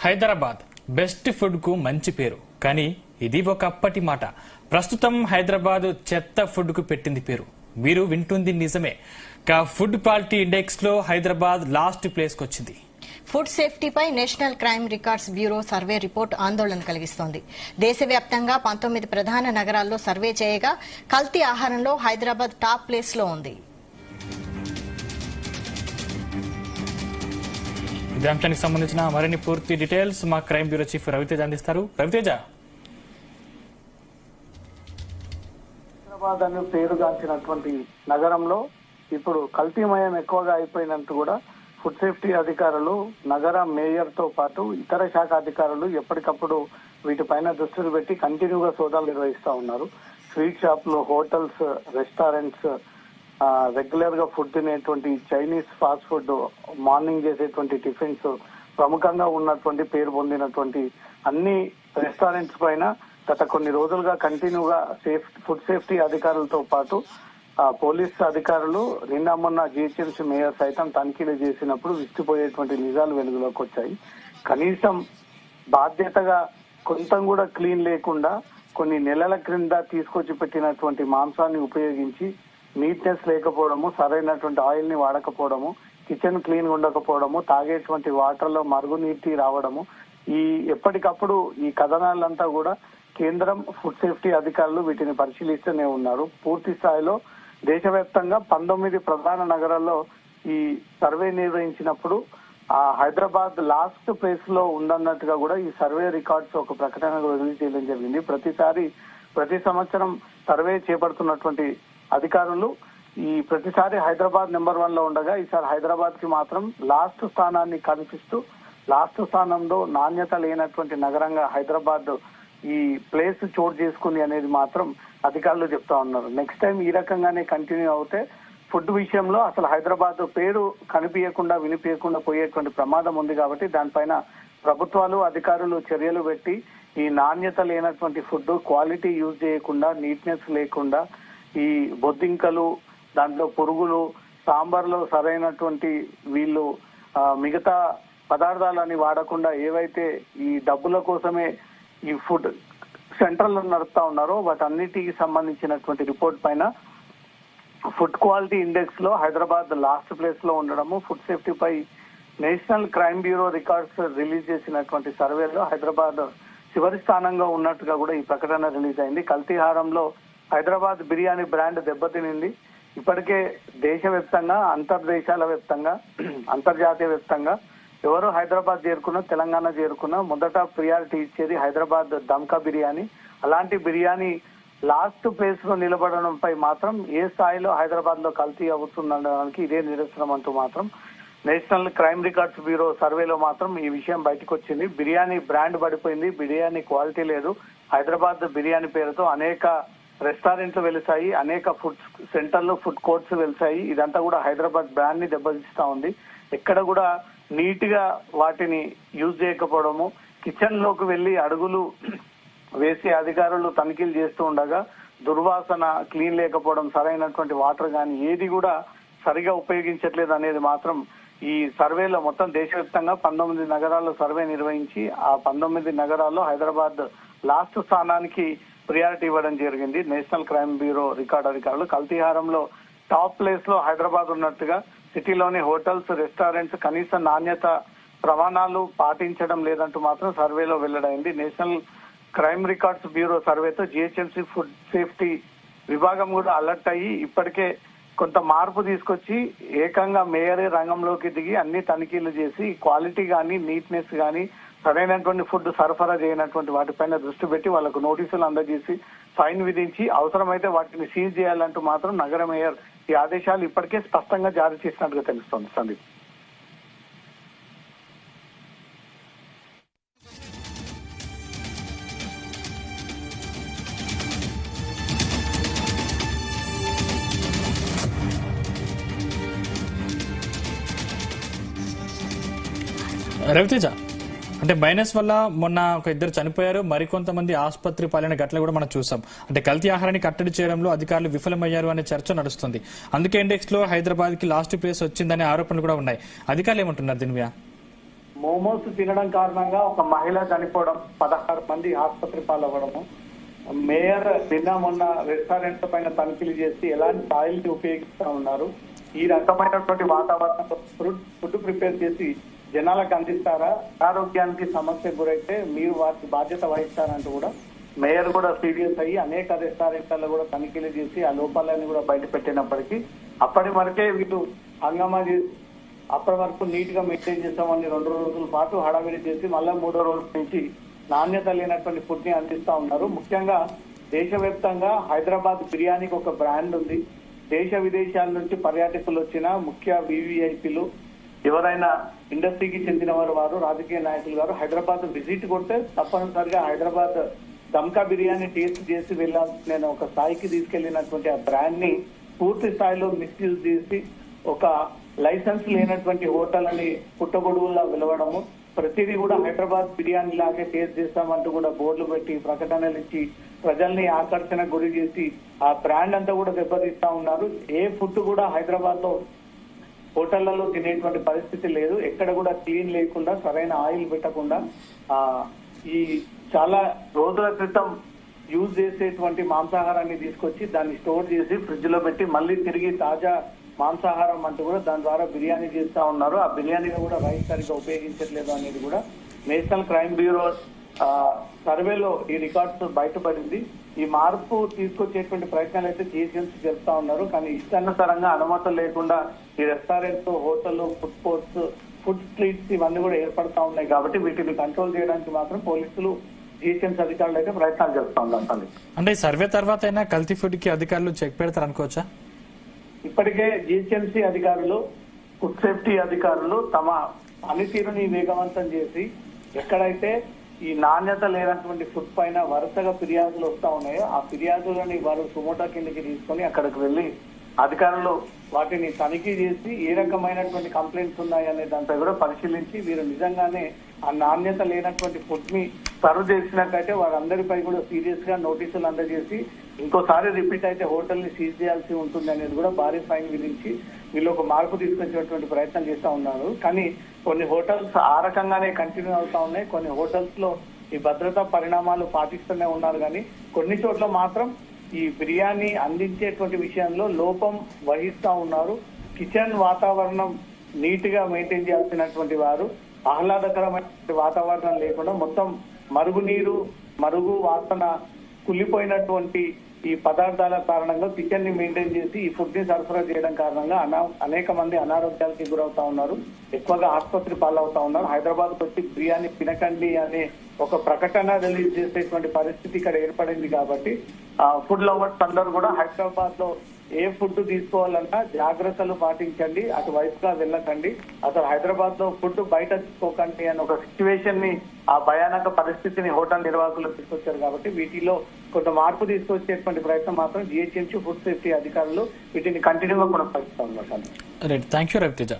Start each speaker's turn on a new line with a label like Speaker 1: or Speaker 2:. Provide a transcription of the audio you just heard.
Speaker 1: Hyderabad best food కు మంచి పేరు, కానీ ఇది ఒకప్పటి మాట. ప్రస్తుతం హైదరాబాద్ చెత్త ఫుడ్ కు పెట్టింది పేరు. మీరు వింటుంది నిజమే. ఫుడ్ క్వాలిటీ ఇండెక్స్ లో హైదరాబాద్ లాస్ట్ ప్లేస్ కు వచ్చింది.
Speaker 2: ఫుడ్ సేఫ్టీపై national crime records bureau survey report ఆందోళన కలిగిస్తోంది. దేశవ్యాప్తంగా 19 ప్రధాన నగరాల్లో సర్వే చేయగా కల్తీ ఆహారంలో హైదరాబాద్ టాప్ ప్లేస్ లో ఉంది.
Speaker 1: ఇదే అంశానికి సంబంధించిన మరిన్ని పూర్తి డీటెయిల్స్ మా క్రైమ్ బ్యూరో చీఫ్ రవితేజ అందిస్తారు. రవితేజ,
Speaker 3: హైదరాబాద్ అని పేరుగాంచినటువంటి నగరంలో ఇప్పుడు కల్తీమయం ఎక్కువగా అయిపోయినట్టు కూడా ఫుడ్ సేఫ్టీ అధికారులు, నగర మేయర్ తో పాటు ఇతర శాఖ అధికారులు ఎప్పటికప్పుడు వీటిపైన దృష్టిని పెట్టి కంటిన్యూగా సోదాలు నిర్వహిస్తా ఉన్నారు. స్వీట్ షాప్లు, హోటల్స్, రెస్టారెంట్స్, రెగ్యులర్ గా ఫుడ్ తినేటువంటి చైనీస్ ఫాస్ట్ ఫుడ్, మార్నింగ్ చేసేటువంటి టిఫిన్స్, ప్రముఖంగా ఉన్నటువంటి పేరు పొందినటువంటి అన్ని రెస్టారెంట్స్ పైన గత కొన్ని రోజులుగా కంటిన్యూగా ఫుడ్ సేఫ్టీ అధికారులతో పాటు పోలీస్ అధికారులు నిన్న మొన్న జిహెచ్ఎంసీ మేయర్ సైతం తనిఖీలు చేసినప్పుడు విస్తుపోయేటువంటి నిజాలు వెలుగులోకి వచ్చాయి. కనీసం బాధ్యతగా కొంత కూడా క్లీన్ లేకుండా కొన్ని నెలల క్రింద తీసుకొచ్చి పెట్టినటువంటి మాంసాన్ని ఉపయోగించి నీట్నెస్ లేకపోవడము, సరైనటువంటి ఆయిల్ ని వాడకపోవడము, కిచెన్ క్లీన్ ఉండకపోవడము, తాగేటువంటి వాటర్ లో మరుగునీటి రావడము, ఈ ఎప్పటికప్పుడు ఈ కథనాలంతా కూడా కేంద్రం ఫుడ్ సేఫ్టీ అధికారులు వీటిని పరిశీలిస్తూనే ఉన్నారు. పూర్తి స్థాయిలో దేశవ్యాప్తంగా 19 ప్రధాన నగరాల్లో ఈ సర్వే నిర్వహించినప్పుడు హైదరాబాద్ లాస్ట్ ప్లేస్ లో ఉందన్నట్టుగా కూడా ఈ సర్వే రికార్డ్స్ ఒక ప్రకటన రిలీజ్ చేయడం జరిగింది. ప్రతి సంవత్సరం సర్వే చేపడుతున్నటువంటి అధికారులు ఈ ప్రతిసారి హైదరాబాద్ నెంబర్ 1 లో ఉండగా ఈసారి హైదరాబాద్ కి మాత్రం లాస్ట్ స్థానాన్ని కనిపిస్తూ లాస్ట్ స్థానంలో నాణ్యత లేనటువంటి నగరంగా హైదరాబాద్ ఈ ప్లేస్ చోటు చేసుకుంది అనేది మాత్రం అధికారులు చెప్తా ఉన్నారు. నెక్స్ట్ టైం ఈ రకంగానే కంటిన్యూ అవుతే ఫుడ్ విషయంలో అసలు హైదరాబాద్ పేరు కనిపించకుండా వినిపించకుండా పోయేటువంటి ప్రమాదం ఉంది. కాబట్టి దానిపైన ప్రభుత్వాలు, అధికారులు చర్యలు పెట్టి ఈ నాణ్యత లేనటువంటి ఫుడ్, క్వాలిటీ యూజ్ చేయకుండా, నీట్నెస్ లేకుండా, ఈ బొద్దింకలు, దాంట్లో పురుగులు, సాంబార్లో సరైనటువంటి వీళ్ళు మిగతా పదార్థాలని వాడకుండా ఏవైతే ఈ డబ్బుల కోసమే ఈ ఫుడ్ సెంటర్లు నడుపుతా ఉన్నారో వాటన్నిటికి సంబంధించినటువంటి రిపోర్ట్ పైన ఫుడ్ క్వాలిటీ ఇండెక్స్ లో హైదరాబాద్ లాస్ట్ ప్లేస్ లో ఉండడము, ఫుడ్ సేఫ్టీపై national crime bureau records release చేసినటువంటి సర్వేలో హైదరాబాద్ చివరి స్థానంగా ఉన్నట్టుగా కూడా ఈ ప్రకటన రిలీజ్ అయింది. కల్తీహారంలో హైదరాబాద్ బిర్యానీ బ్రాండ్ దెబ్బతినింది. ఇప్పటికే దేశవ్యాప్తంగా, అంతర్దేశాల వ్యాప్తంగా, అంతర్జాతీయ వ్యాప్తంగా ఎవరు హైదరాబాద్ చేరుకున్నా, తెలంగాణ చేరుకున్నా మొదట ప్రియారిటీ ఇచ్చేది హైదరాబాద్ దమ్కా బిర్యానీ. అలాంటి బిర్యానీ లాస్ట్ ప్లేస్ లో నిలబడడంపై మాత్రం ఏ స్థాయిలో హైదరాబాద్ లో కల్తీ అవుతుందనడానికి ఇదే నిదర్శనం అంటూ మాత్రం నేషనల్ క్రైమ్ రికార్డ్స్ బ్యూరో సర్వేలో మాత్రం ఈ విషయం బయటకు వచ్చింది. బిర్యానీ బ్రాండ్ పడిపోయింది, బిర్యానీ క్వాలిటీ లేదు. హైదరాబాద్ బిర్యానీ పేరుతో అనేక రెస్టారెంట్లు వెలిసాయి, అనేక ఫుడ్ సెంటర్లు, ఫుడ్ కోర్ట్స్ వెలిసాయి. ఇదంతా కూడా హైదరాబాద్ బ్రాండ్ ని దెబ్బతీస్తా ఉంది. ఎక్కడ కూడా నీట్ గా వాటిని యూజ్ చేయకపోవడము, కిచెన్ లోకి వెళ్లి అడుగులు వేసి అధికారులు తనిఖీలు చేస్తూ ఉండగా దుర్వాసన, క్లీన్ లేకపోవడం, సరైనటువంటి వాటర్ కానీ ఏది కూడా సరిగా ఉపయోగించట్లేదు అనేది మాత్రం ఈ సర్వేలో మొత్తం దేశవ్యాప్తంగా 19 నగరాల్లో సర్వే నిర్వహించి ఆ 19 నగరాల్లో హైదరాబాద్ లాస్ట్ స్థానానికి ప్రియారిటీ ఇవ్వడం జరిగింది. నేషనల్ క్రైమ్ బ్యూరో రికార్డ్ అధికారులు కల్తీహారంలో టాప్ ప్లేస్ లో హైదరాబాద్ ఉన్నట్టుగా, సిటీలోని హోటల్స్, రెస్టారెంట్స్ కనీస నాణ్యత ప్రమాణాలు పాటించడం లేదంటూ మాత్రం సర్వేలో వెల్లడైంది. నేషనల్ క్రైమ్ రికార్డ్స్ బ్యూరో సర్వేతో జిహెచ్ఎంసీ ఫుడ్ సేఫ్టీ విభాగం కూడా అలర్ట్ అయ్యి ఇప్పటికే కొంత మార్పు తీసుకొచ్చి ఏకంగా మేయరే రంగంలోకి దిగి అన్ని తనిఖీలు చేసి క్వాలిటీ కానీ, నీట్నెస్ కానీ, సరైనటువంటి ఫుడ్ సరఫరా చేయనటువంటి వాటిపైన దృష్టి పెట్టి వాళ్లకు నోటీసులు అందజేసి ఫైన్ విధించి అవసరమైతే వాటిని సీజ్ చేయాలంటూ మాత్రం నగర మేయర్ ఈ ఆదేశాలు ఇప్పటికే స్పష్టంగా జారీ చేసినట్టుగా తెలుస్తోంది. సందీప్,
Speaker 1: రవితేజ, అంటే మైనస్ వల్ల మొన్న ఒక ఇద్దరు చనిపోయారు, మరికొంతమంది ఆసుపత్రి పాలైన ఘటనలు కూడా మనం చూసాం. అంటే కల్తీ ఆహారాన్ని కట్టడి చేయడంలో అధికారులు విఫలమయ్యారు అనే చర్చ నడుస్తుంది. అందుకే ఇండెక్స్ లో హైదరాబాద్ కి లాస్ట్ ప్లేస్ వచ్చిందనే ఆరోపణలు కూడా ఉన్నాయి. అధికారులు ఏమంటున్నారు దీని మీద?
Speaker 3: మోమోస్ తినడం కారణంగా ఒక మహిళ చనిపోవడం, 16 మంది ఆసుపత్రి పాలవ్వడము. మేయర్ నిన్న మొన్న రెస్టారెంట్ పైన తనిఖీలు చేసి ఎలాంటి ఆయిల్ ని ఉపయోగిస్తా ఉన్నారు, ఈ రకమైనటువంటి వాతావరణంలో ఫుడ్ ప్రిపేర్ చేసి జనాలకు అందిస్తారా, ఆరోగ్యానికి సమస్యకు గురైతే మీరు వారికి బాధ్యత వహిస్తారంటూ కూడా మేయర్ కూడా సీరియస్ అయ్యి అనేక రెస్టారెంట్లలో కూడా తనిఖీలు చేసి ఆ లోపాలని కూడా బయట పెట్టినప్పటికీ అప్పటి వరకే వీళ్ళు హంగామా చేసి అప్పటి వరకు నీట్ గా మెయింటైన్ చేస్తామని 2 రోజుల పాటు హడావిడి చేసి మళ్ళా 3వ రోజు నుంచి నాణ్యత లేనటువంటి ఫుడ్ ని అందిస్తా ఉన్నారు. ముఖ్యంగా దేశవ్యాప్తంగా హైదరాబాద్ బిర్యానీకి ఒక బ్రాండ్ ఉంది. దేశ విదేశాల నుంచి పర్యాటకులు వచ్చిన ముఖ్య వివిఐపీలు ఎవరైనా ఇండస్ట్రీకి చెందిన వారు రాజకీయ నాయకులు గారు హైదరాబాద్ విజిట్ కొడితే తప్పనిసరిగా హైదరాబాద్ దమ్కా బిర్యానీ టేస్ట్ చేసి వెళ్ళాల్సిన ఒక స్థాయికి తీసుకెళ్లినటువంటి ఆ బ్రాండ్ ని పూర్తి స్థాయిలో మిస్యూజ్ చేసి ఒక లైసెన్స్ లేనటువంటి హోటల్ అని పుట్టగొడుగులా పిలవడము, ప్రతిదీ కూడా హైదరాబాద్ బిర్యానీ లాగే టేస్ట్ చేస్తామంటూ కూడా బోర్డులు పెట్టి ప్రకటనలు ఇచ్చి ప్రజల్ని ఆకర్షణ గురి చేసి ఆ బ్రాండ్ అంతా కూడా దెబ్బతీస్తా ఉన్నారు. ఏ ఫుడ్ కూడా హైదరాబాద్ లో హోటళ్లలో తినేటువంటి పరిస్థితి లేదు. ఎక్కడ కూడా క్లీన్ లేకుండా, సరైన ఆయిల్ పెట్టకుండా, ఈ చాలా రోజుల క్రితం యూజ్ చేసేటువంటి మాంసాహారాన్ని తీసుకొచ్చి దాన్ని స్టోర్ చేసి ఫ్రిడ్జ్ లో పెట్టి మళ్ళీ తిరిగి తాజా మాంసాహారం అంటూ కూడా దాని ద్వారా బిర్యానీ చేస్తా ఉన్నారు. ఆ బిర్యానీలో కూడా రైస్ సరిగ్గా ఉపయోగించట్లేదు అనేది కూడా నేషనల్ క్రైమ్ బ్యూరో సర్వేలో ఈ రికార్డ్స్ బయటపడింది. ఈ మార్పు తీసుకొచ్చేటువంటి ప్రయత్నాలు అయితే జిహెచ్ఎంసీ జరుపుతా ఉన్నారు. కానీ ఇష్టానుసారంగా అనుమతులు లేకుండా ఈ restaurants, hotel, food courts, food streets ఇవన్నీ కూడా ఏర్పడతా ఉన్నాయి. కాబట్టి వీటిని కంట్రోల్ చేయడానికి మాత్రం పోలీసులు, జిహెచ్ఎంసీ అధికారులు అయితే ప్రయత్నాలు జరుపుతా ఉన్నారు.
Speaker 1: అంటే సర్వే తర్వాత అయినా కల్తీ ఫుడ్ కి అధికారులు చెక్ పెడతారు అనుకోవచ్చా?
Speaker 3: ఇప్పటికే జిహెచ్ఎంసీ అధికారులు, ఫుడ్ సేఫ్టీ అధికారులు తమ పనితీరుని వేగవంతం చేసి ఎక్కడైతే ఈ నాణ్యత లేనటువంటి ఫుడ్ పైన వరుసగా ఫిర్యాదులు వస్తా ఉన్నాయో ఆ ఫిర్యాదులని వారు సుమోటో కిందకి తీసుకొని అక్కడికి వెళ్లి అధికారులు వాటిని తనిఖీ చేసి ఏ రకమైనటువంటి కంప్లైంట్స్ ఉన్నాయనే దాంతో కూడా పరిశీలించి వీరు నిజంగానే ఆ నాణ్యత లేనటువంటి ఫుడ్ ని సర్వ్ చేసినట్టయితే వారందరిపై కూడా సీరియస్ గా నోటీసులు అందజేసి ఇంకోసారి రిపీట్ అయితే హోటల్ ని సీజ్ చేయాల్సి ఉంటుంది అనేది కూడా భారీ ఫైన్ విధించి వీళ్ళు ఒక మార్పు తీసుకొచ్చేటువంటి ప్రయత్నం చేస్తా ఉన్నారు. కానీ కొన్ని హోటల్స్ ఆ రకంగానే కంటిన్యూ అవుతా ఉన్నాయి. కొన్ని హోటల్స్ లో ఈ భద్రతా పరిణామాలు పాటిస్తూనే ఉన్నారు. కానీ కొన్ని చోట్ల మాత్రం ఈ బిర్యానీ అందించేటువంటి విషయంలో లోపం వహిస్తా ఉన్నారు. కిచెన్ వాతావరణం నీట్ గా మెయింటైన్ చేయాల్సినటువంటి వారు ఆహ్లాదకరమైన వాతావరణం లేకుండా మొత్తం మరుగునీరు, మరుగు వాసన, కుళ్ళిపోయినటువంటి ఈ పదార్థాల కారణంగా కిచెన్ ని మెయింటైన్ చేసి ఈ ఫుడ్ ని సరఫరా చేయడం కారణంగా అనేక మంది అనారోగ్యాలకి గురవుతా ఉన్నారు. ఎక్కువగా ఆసుపత్రి పాలవుతా ఉన్నారు. హైదరాబాద్ కు వచ్చి బిర్యానీ తినకండి అనే ఒక ప్రకటన రిలీజ్ చేసేటువంటి పరిస్థితి ఇక్కడ ఏర్పడింది. కాబట్టి ఫుడ్ లవర్స్ అందరూ కూడా హైదరాబాద్ లో ఏ ఫుడ్ తీసుకోవాలన్నా జాగ్రత్తలు పాటించండి, అటువైపుగా వెళ్ళకండి, అసలు హైదరాబాద్ లో ఫుడ్ బయట తీసుకోకండి అని ఒక సిచ్యువేషన్ ని, ఆ భయానక పరిస్థితిని హోటల్ నిర్వాహకులు తీసుకొచ్చారు. కాబట్టి వీటిలో కొంత మార్పు తీసుకొచ్చేటువంటి ప్రయత్నం మాత్రం జిహెచ్ఎంసీ ఫుడ్ సేఫ్టీ అధికారులు వీటిని కంటిన్యూగా కొనసాగిస్తా ఉన్నారు.
Speaker 1: Right, thank you Raviteja.